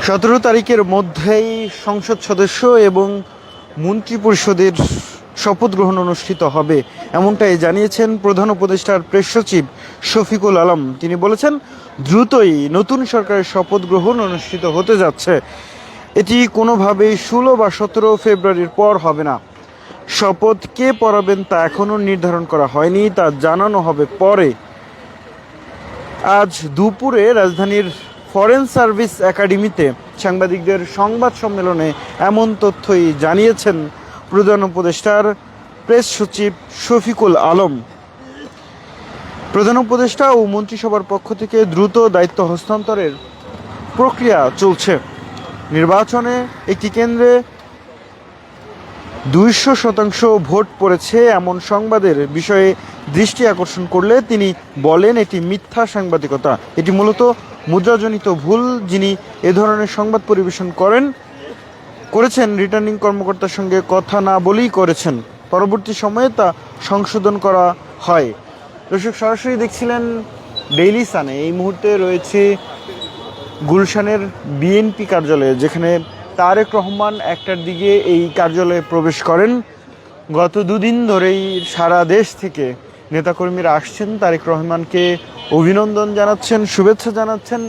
17 তারিখের মধ্যেই সংসদ সদস্য এবং মন্ত্রিপরিষদের শপথ গ্রহণ অনুষ্ঠিত হবে, এমনটাই জানিয়েছেন প্রধান উপদেষ্টার প্রেস সচিব শফিকুল আলম। তিনি বলেছেন, দ্রুতই নতুন সরকারের শপথ গ্রহণ অনুষ্ঠিত হতে যাচ্ছে। এটি কোনোভাবেই 16 বা 17 ফেব্রুয়ারির পর হবে না। শপথ কে পড়াবেন তা এখনও নির্ধারণ করা হয়নি, তা জানানো হবে পরে। আজ দুপুরে রাজধানীর ফরেন সার্ভিস একাডেমিতে সাংবাদিকদের সংবাদ সম্মেলনে এমন তথ্যই জানিয়েছেন প্রধান উপদেষ্টার প্রেস সচিব শফিকুল আলম। প্রধান উপদেষ্টা ও মন্ত্রিসভার পক্ষ থেকে দ্রুত দায়িত্ব হস্তান্তরের প্রক্রিয়া চলছে। নির্বাচনে একটি কেন্দ্রে 200% ভোট পড়েছে এমন সংবাদের বিষয়ে দৃষ্টি আকর্ষণ করলে তিনি বলেন, এটি মিথ্যা সাংবাদিকতা, এটি মূলত মুদ্রাজনিত ভুল। যিনি এ ধরনের সংবাদ পরিবেশন করেছেন রিটার্নিং কর্মকর্তার সঙ্গে কথা না বলেই করেছেন। পরবর্তী সময়ে তা সংশোধন করা হয়। দর্শক, সরাসরি দেখছিলেন ডেইলি সানে। এই মুহূর্তে রয়েছে গুলশানের বিএনপি কার্যালয়ে, যেখানে তারেক রহমান 1টার দিকে এই কার্যালয়ে প্রবেশ করেন। গত দুদিন ধরেই সারা দেশ থেকে নেতাকর্মীরা আসছেন, তারেক রহমানকে অভিনন্দন জানাচ্ছেন, শুভেচ্ছা জানাচ্ছেন।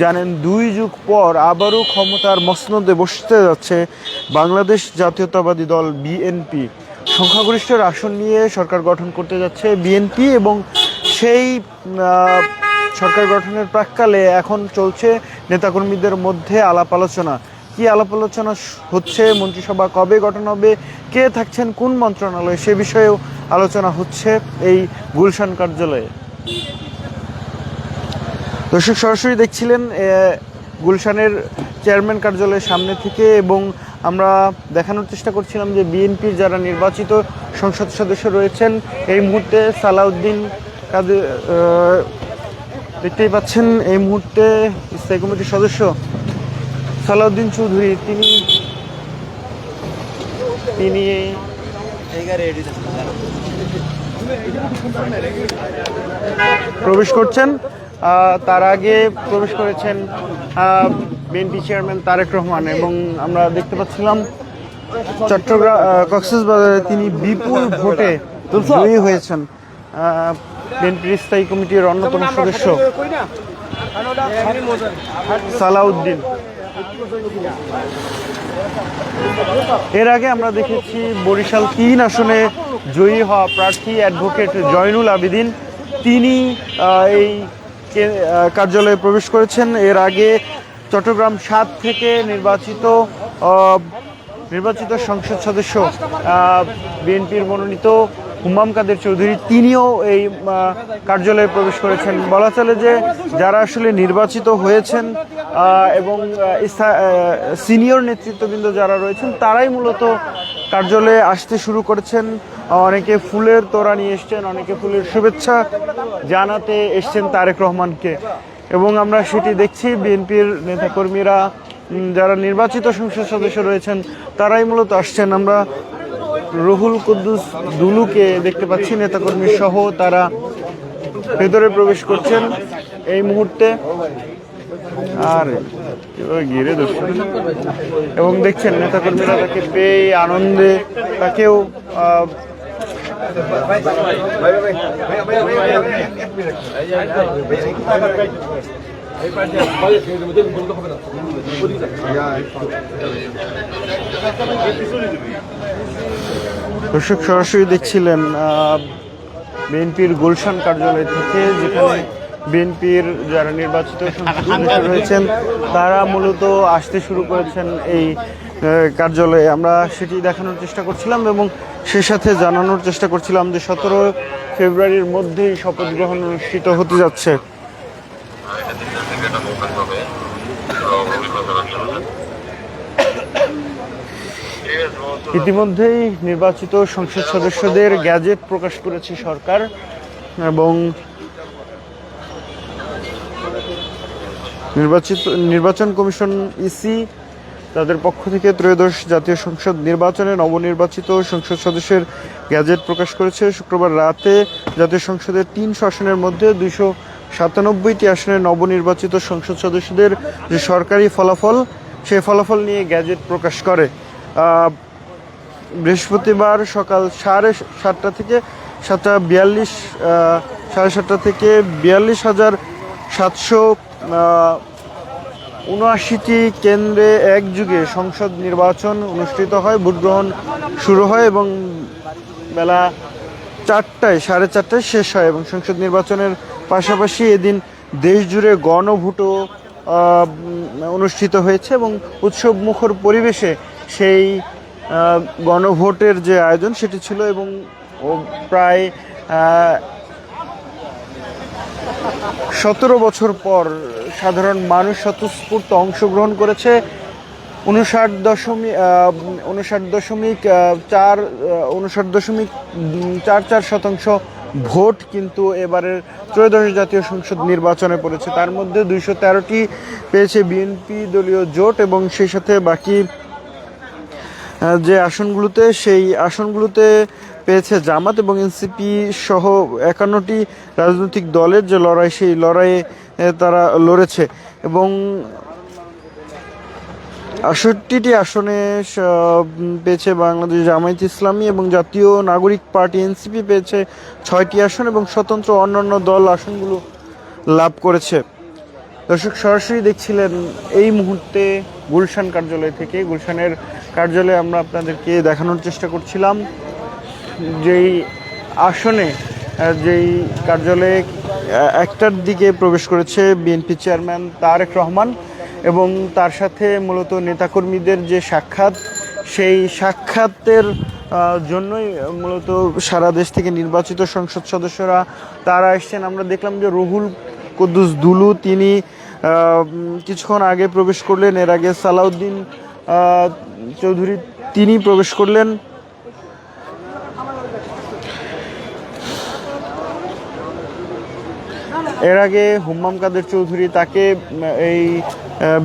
জানেন, 2 যুগ পর আবারও ক্ষমতার মসনদে বসতে যাচ্ছে বাংলাদেশ জাতীয়তাবাদী দল বিএনপি। সংখ্যাগরিষ্ঠের আসন নিয়ে সরকার গঠন করতে যাচ্ছে বিএনপি, এবং সেই সরকার গঠনের প্রাক্কালে এখন চলছে নেতাকর্মীদের মধ্যে আলাপ আলোচনা। কি আলাপ আলোচনা হচ্ছে, মন্ত্রিসভা কবে গঠন হবে, কে থাকছেন কোন মন্ত্রণালয়ে, সে বিষয়েও আলোচনা হচ্ছে এই গুলশান কার্যালয়ে। দর্শক, সরাসরি দেখছিলেন গুলশানের চেয়ারম্যান কার্যালয়ের সামনে থেকে, এবং আমরা দেখানোর চেষ্টা করছিলাম যে বিএনপির যারা নির্বাচিত সংসদ সদস্য রয়েছেন এই মুহূর্তে, সালাউদ্দিন কাদের দেখতেই পাচ্ছেন, এই মুহূর্তে স্থায়ী কমিটির সদস্য সালাউদ্দিন চৌধুরী তিনি প্রবেশ করছেন। তার আগে প্রবেশ করেছেন বিএনপি চেয়ারম্যান তারেক রহমান, এবং আমরা দেখতে পাচ্ছিলাম চট্টগ্রাম কক্সবাজারে তিনি বিপুল ভোটে জয়ী হয়েছেন। বিএনপির স্থায়ী কমিটির অন্যতম সদস্য সালাউদ্দিন। এর আগে আমরা দেখেছি বরিশাল 3 আসনে জয়ী হওয়া প্রার্থী অ্যাডভোকেট জয়নুল আবেদিন, তিনি এই কার্যালয়ে প্রবেশ করেছেন। এর আগে চট্টগ্রাম 7 থেকে নির্বাচিত সংসদ সদস্য বিএনপির মনোনীত হুমাম কাদের চৌধুরী, তিনিও এই কার্যালয়ে প্রবেশ করেছেন। বলা চলে যে যারা আসলে নির্বাচিত হয়েছেন এবং সিনিয়র নেতৃত্ববৃন্দ যারা রয়েছেন, তারাই মূলত কার্যালয়ে আসতে শুরু করেছেন। অনেকে ফুলের তোড়া নিয়ে এসছেন, অনেকে ফুলের শুভেচ্ছা জানাতে এসছেন তারেক রহমানকে, এবং আমরা সেটি দেখছি। বিএনপির নেতাকর্মীরা যারা নির্বাচিত সংসদ সদস্য রয়েছেন তারাই মূলত আসছেন। আমরা রুহুল কুদ্দুস দুলুকে দেখতে পাচ্ছি, নেতাকর্মী সহ তারা ভেতরে প্রবেশ করছেন এই মুহূর্তে, আর ঘিরে ধরছেন, এবং দেখছেন নেতাকর্মীরা তাকে পেয়ে আনন্দে তাকেও দর্শক, সরাসরি দেখছিলেন বিএনপির গুলশান কার্যালয় থেকে, যেখানে বিএনপির যারা নির্বাচিত সদস্য রয়েছেন তারা মূলত আসতে শুরু করেছেন এই কার্যালয়ে। আমরা সেটি দেখানোর চেষ্টা করছিলাম এবং সে সাথে জানানোর চেষ্টা করছিলাম যে 17 ফেব্রুয়ারির মধ্যেই শপথ গ্রহণ অনুষ্ঠিত হতে যাচ্ছে। ইতিমধ্যেই নির্বাচিত সংসদ সদস্যদের গ্যাজেট প্রকাশ করেছে সরকার, এবং নির্বাচন কমিশন ইসি তাদের পক্ষ থেকে ত্রয়োদশ জাতীয় সংসদ নির্বাচনে নবনির্বাচিত সংসদ সদস্যের গ্যাজেট প্রকাশ করেছে। শুক্রবার রাতে জাতীয় সংসদের 300 আসনের মধ্যে 297টি আসনের নবনির্বাচিত সংসদ সদস্যদের যে সরকারি ফলাফল সেই ফলাফল নিয়ে গ্যাজেট প্রকাশ করে। বৃহস্পতিবার সকাল 7:30 থেকে 7:42, 7:30 থেকে 42,779টি কেন্দ্রে একযুগে সংসদ নির্বাচন অনুষ্ঠিত হয়। ভোট গ্রহণ শুরু হয় এবং বেলা 4টায়, 4:30টায় শেষ হয় এবং সংসদ নির্বাচনের পাশাপাশি এদিন দেশ জুড়ে গণভোটও অনুষ্ঠিত হয়েছে এবং উৎসব মুখর পরিবেশে সেই গণভোটের যে আয়োজন সেটি ছিল এবং প্রায় 17 বছর পর সাধারণ মানুষ স্বতঃস্ফূর্ত অংশগ্রহণ করেছে। 59.44% ভোট কিন্তু এবারের ত্রয়োদশ জাতীয় সংসদ নির্বাচনে পড়েছে। তার মধ্যে 213টি পেয়েছে বিএনপি দলীয় জোট এবং সেই সাথে বাকি যে আসনগুলোতে, সেই আসনগুলোতে পেয়েছে জামাত এবং এনসিপি সহ 51টি রাজনৈতিক দলের যে লড়াই, সেই লড়াইয়ে তারা লড়েছে এবং 68টি আসনে পেয়েছে বাংলাদেশ জামায়াতে ইসলামী এবং জাতীয় নাগরিক পার্টি এনসিপি পেয়েছে 6টি আসন এবং স্বতন্ত্র অন্যান্য দল আসনগুলো লাভ করেছে। দর্শক, সরাসরি দেখছিলেন এই মুহূর্তে গুলশান কার্যালয় থেকে। গুলশানের কার্যালয়ে আমরা আপনাদেরকে দেখানোর চেষ্টা করছিলাম যেই আসনে, যেই কার্যালয়ে 1টার দিকে প্রবেশ করেছে বিএনপি চেয়ারম্যান তারেক রহমান এবং তার সাথে মূলত নেতাকর্মীদের যে সাক্ষাৎ, সেই সাক্ষাতের জন্যই মূলত সারা দেশ থেকে নির্বাচিত সংসদ সদস্যরা তারা এসছেন। আমরা দেখলাম যে রুহুল কুদ্দুস দুলু তিনি কিছুক্ষণ আগে প্রবেশ করলেন। এর আগে সালাউদ্দিন চৌধুরী তিনি প্রবেশ করলেন। এর আগে হুম্মাম কাদের চৌধুরী, তাকে এই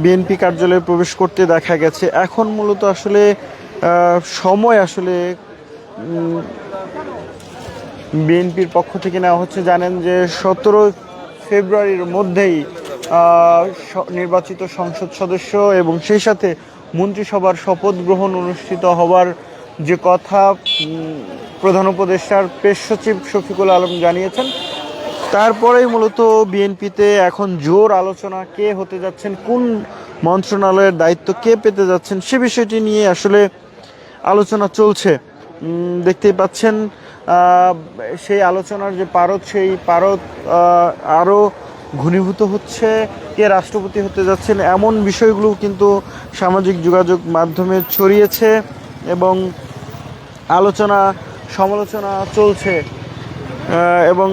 বিএনপি কার্যালয়ে প্রবেশ করতে দেখা গেছে। এখন মূলত আসলে সময় আসলে বিএনপির পক্ষ থেকে নেওয়া হচ্ছে। জানেন যে 17 ফেব্রুয়ারির মধ্যেই নির্বাচিত সংসদ সদস্য এবং সেই সাথে মন্ত্রিসভার শপথ গ্রহণ অনুষ্ঠিত হবার যে কথা প্রধান উপদেষ্টার প্রেস সচিব শফিকুল আলম জানিয়েছেন। তারপরেই মূলত বিএনপিতে এখন জোর আলোচনা কে হতে যাচ্ছেন, কোন মন্ত্রণালয়ের দায়িত্ব কে পেতে যাচ্ছেন, সে বিষয়টি নিয়ে আসলে আলোচনা চলছে। দেখতেই পাচ্ছেন সেই আলোচনার যে পারদ, সেই পারদ আরও ঘনীভূত হচ্ছে। কে রাষ্ট্রপতি হতে যাচ্ছেন এমন বিষয়গুলো কিন্তু সামাজিক যোগাযোগ মাধ্যমে ছড়িয়েছে এবং আলোচনা সমালোচনা চলছে এবং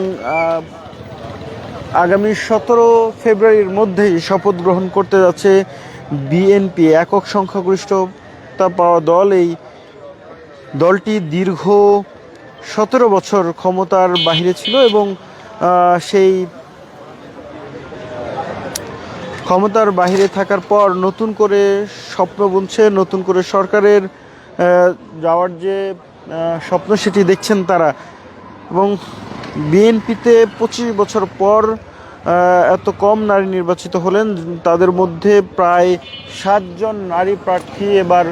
আগামী 17 ফেব্রুয়ারির মধ্যেই শপথ গ্রহণ করতে যাচ্ছে বিএনপি, একক সংখ্যাগরিষ্ঠতা পাওয়া দল। এই দলটি দীর্ঘ 17 বছর ক্ষমতার বাহিরে ছিল এবং সেই ক্ষমতার বাহিরে থাকার পর নতুন করে স্বপ্ন বুনছে, নতুন করে সরকারের যাওয়ার যে স্বপ্ন সেটি দেখছেন তারা। এবং বিএনপিতে 25 বছর পর এত কম নারী নির্বাচিত হলেন। তাদের মধ্যে প্রায় 7 জন নারী প্রার্থী এবার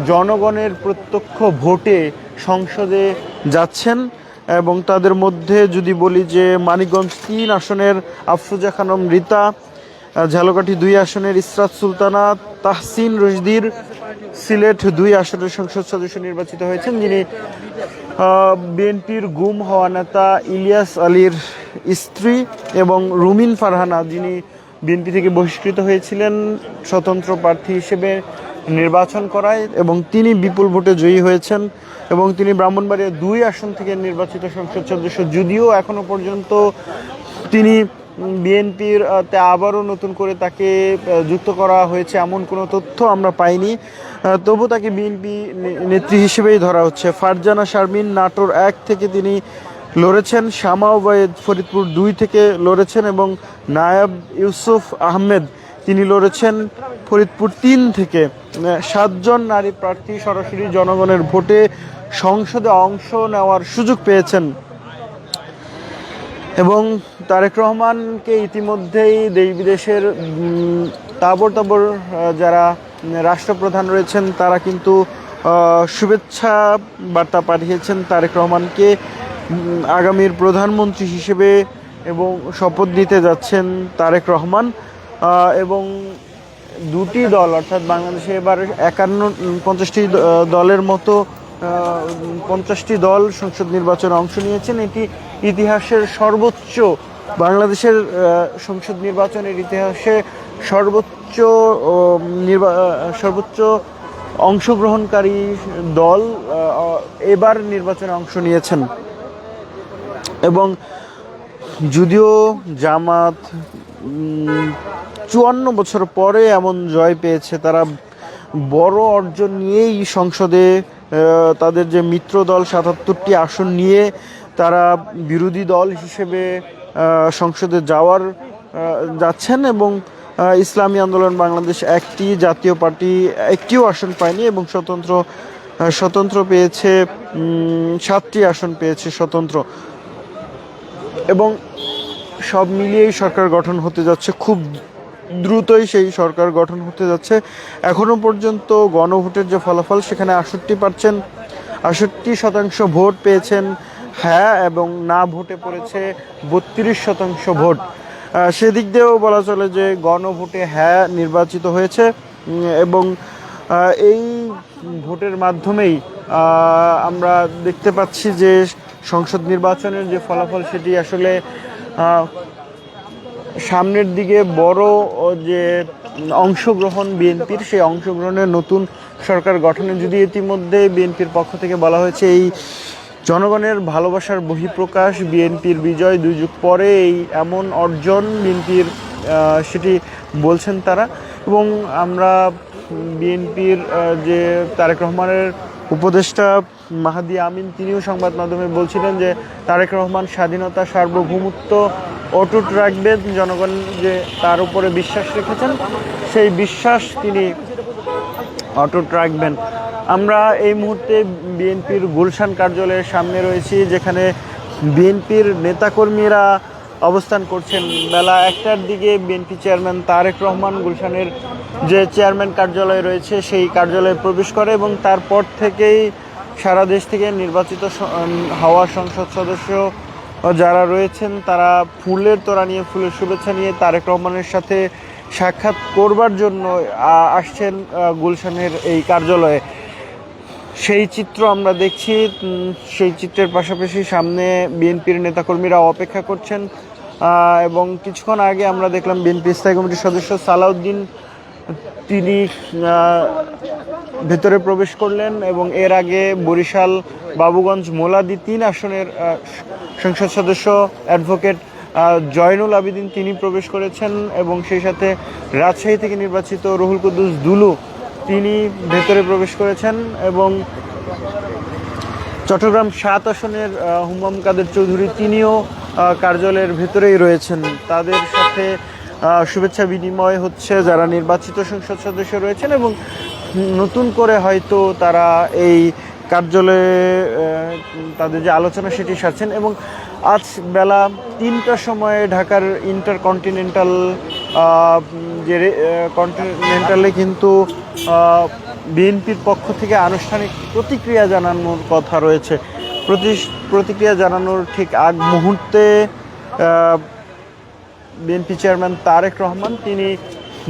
জনগণের প্রত্যক্ষ ভোটে সংসদে যাচ্ছেন এবং তাদের মধ্যে যদি বলি যে মানিকগঞ্জ 3 আসনের আফরোজা খানম রীতা, ঝালকাঠি 2 আসনের ইসরাত সুলতানা তাহসিন রশদির, সিলেট 2 আসনের সংসদ সদস্য নির্বাচিত হয়েছেন, যিনি বিএনপির গুম হওয়া নেতা ইলিয়াস আলীর স্ত্রী, এবং রুমিন ফারহানা, যিনি বিএনপি থেকে বহিষ্কৃত হয়েছিলেন স্বতন্ত্র প্রার্থী হিসেবে নির্বাচন করায় এবং তিনি বিপুল ভোটে জয়ী হয়েছেন এবং তিনি ব্রাহ্মণবাড়িয়া 2 আসন থেকে নির্বাচিত সংসদ সদস্য। যদিও এখনো পর্যন্ত তিনি বিএনপির আবারও নতুন করে তাকে যুক্ত করা হয়েছে এমন কোনো তথ্য আমরা পাইনি, তবু তাকে বিএনপি নেত্রী হিসেবেই ধরা হচ্ছে। ফারজানা শারমিন নাটোর 1 থেকে তিনি লড়েছেন, শামা ওবায়েদ ফরিদপুর 2 থেকে লড়েছেন এবং নায়াব ইউসুফ আহমেদ তিনি লড়েছেন ফরিদপুর 3 থেকে। 7 জন নারী প্রার্থী সরাসরি জনগণের ভোটে সংসদে অংশ নেওয়ার সুযোগ পেয়েছেন এবং তারেক রহমানকে ইতিমধ্যেই দেশ বিদেশের তাবড় তাবড় যারা রাষ্ট্রপ্রধান রয়েছেন তারা কিন্তু শুভেচ্ছা বার্তা পাঠিয়েছেন তারেক রহমানকে আগামীর প্রধানমন্ত্রী হিসেবে, এবং শপথ নিতে যাচ্ছেন তারেক রহমান। এবং দুটি দল অর্থাৎ বাংলাদেশে এবার 50টি দলের মতো 50টি দল সংসদ নির্বাচনে অংশ নিয়েছেন। এটি ইতিহাসের সর্বোচ্চ, বাংলাদেশের সংসদ নির্বাচনের ইতিহাসে সর্বোচ্চ অংশগ্রহণকারী দল এবার নির্বাচনে অংশ নিয়েছেন। এবং যদিও জামাত 54 বছর পরে এমন জয় পেয়েছে, তারা বড় অর্জন নিয়েই সংসদে তাদের যে মিত্র দল 77টি আসন নিয়ে তারা বিরোধী দল হিসেবে সংসদে যাচ্ছেন, এবং ইসলামী আন্দোলন বাংলাদেশ একটি, জাতীয় পার্টি একটিও আসন পায়নি, এবং স্বতন্ত্র পেয়েছে 7টি আসন পেয়েছে স্বতন্ত্র। এবং সব মিলিয়েই সরকার গঠন হতে যাচ্ছে, খুব দ্রুতই সেই সরকার গঠন হতে যাচ্ছে। এখনো পর্যন্ত গণভোটের যে ফলাফল, সেখানে 68% ভোট পেয়েছেন হ্যাঁ, এবং না ভোটে পড়েছে 32% ভোট। সেদিক দিয়েও বলা চলে যে গণভোটে হ্যাঁ নির্বাচিত হয়েছে, এবং এই ভোটের মাধ্যমেই আমরা দেখতে পাচ্ছি যে সংসদ নির্বাচনের যে ফলাফল, সেটি আসলে সামনের দিকে বড় যে অংশগ্রহণ বিএনপির, সেই অংশগ্রহণের নতুন সরকার গঠনে, যদি ইতিমধ্যে বিএনপির পক্ষ থেকে বলা হয়েছে এই জনগণের ভালোবাসার বহিঃপ্রকাশ, বিএনপির বিজয় 2 যুগ পরে এই এমন অর্জন বিএনপির, সেটি বলছেন তারা। এবং আমরা বিএনপির যে তারেক রহমানের উপদেষ্টা মাহাদি আমিন, তিনিও সংবাদ মাধ্যমে বলছিলেন যে তারেক রহমান স্বাধীনতা, সার্বভৌমত্ব অটুট রাখবেন, জনগণ যে তার উপরে বিশ্বাস রেখেছেন সেই বিশ্বাস তিনি অটুট রাখবেন। আমরা এই মুহূর্তে বিএনপির গুলশান কার্যালয়ের সামনে রয়েছি, যেখানে বিএনপির নেতাকর্মীরা অবস্থান করছেন। বেলা 1টার দিকে বিএনপি চেয়ারম্যান তারেক রহমান গুলশানের যে চেয়ারম্যান কার্যালয় রয়েছে সেই কার্যালয়ে প্রবেশ করে, এবং তারপর থেকেই সারা দেশ থেকে নির্বাচিত হওয়া সংসদ সদস্য যারা রয়েছেন তারা ফুলের তোড়া নিয়ে, ফুলের শুভেচ্ছা নিয়ে তারেক রহমানের সাথে সাক্ষাৎ করবার জন্য আসছেন গুলশানের এই কার্যালয়ে। সেই চিত্র আমরা দেখছি। সেই চিত্রের পাশাপাশি সামনে বিএনপির নেতাকর্মীরা অপেক্ষা করছেন, এবং কিছুক্ষণ আগে আমরা দেখলাম বিএনপি স্থায়ী কমিটির সদস্য সালাউদ্দিন, তিনি ভেতরে প্রবেশ করলেন, এবং এর আগে বরিশাল, বাবুগঞ্জ, মোলাদি 3 আসনের সংসদ সদস্য অ্যাডভোকেট জয়নুল আবেদিন তিনি প্রবেশ করেছেন, এবং সেই সাথে রাজশাহী থেকে নির্বাচিত রুহুল কুদ্দুস দুলু তিনি ভেতরে প্রবেশ করেছেন, এবং চট্টগ্রাম 7 আসনের হুমাম কাদের চৌধুরী তিনিও কার্যালয়ের ভেতরেই রয়েছেন। তাদের সাথে শুভেচ্ছা বিনিময় হচ্ছে যারা নির্বাচিত সংসদ সদস্য রয়েছেন, এবং নতুন করে হয়তো তারা এই কার্যালয়ে তাদের যে আলোচনা সেটি সারছেন। এবং আজ বেলা 3টার সময় ঢাকার কন্টিনেন্টালে কিন্তু বিএনপির পক্ষ থেকে আনুষ্ঠানিক প্রতিক্রিয়া জানানোর কথা রয়েছে। প্রতিক্রিয়া জানানোর ঠিক আগ মুহূর্তে বিএনপি চেয়ারম্যান তারেক রহমান তিনি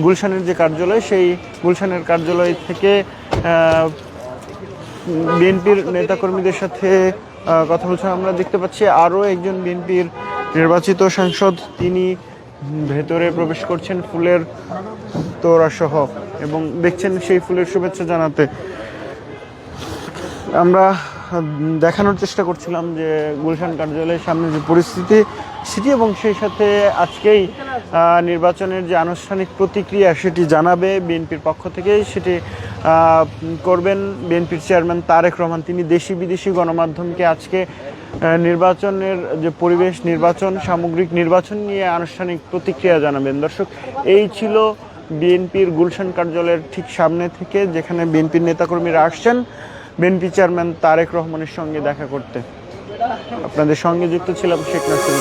গুলশানের যে কার্যালয়, সেই গুলশানের কার্যালয় থেকে বিএনপির নেতাকর্মীদের সাথে কথা বলছেন। আমরা দেখতে পাচ্ছি আরও একজন বিএনপির নির্বাচিত সাংসদ তিনি ভেতরে প্রবেশ করছেন ফুলের তোড়া সহ, এবং দেখছেন সেই ফুলের শুভেচ্ছা জানাতে। আমরা দেখানোর চেষ্টা করছিলাম যে গুলশান কার্যালয়ের সামনে যে পরিস্থিতি সেটি, এবং সেই সাথে আজকেই নির্বাচনের যে আনুষ্ঠানিক প্রতিক্রিয়া সেটি জানাবে বিএনপির পক্ষ থেকে, সেটি করবেন বিএনপির চেয়ারম্যান তারেক রহমান। তিনি দেশি বিদেশি গণমাধ্যমকে আজকে নির্বাচনের যে পরিবেশ, সামগ্রিক নির্বাচন নিয়ে আনুষ্ঠানিক প্রতিক্রিয়া জানাবেন। দর্শক, এই ছিল বিএনপির গুলশান কার্যালয়ের ঠিক সামনে থেকে, যেখানে বিএনপির নেতাকর্মীরা আসছেন বিএনপি চেয়ারম্যান তারেক রহমানের সঙ্গে দেখা করতে। আপনাদের সঙ্গে যুক্ত ছিলাম শেখ নাসির।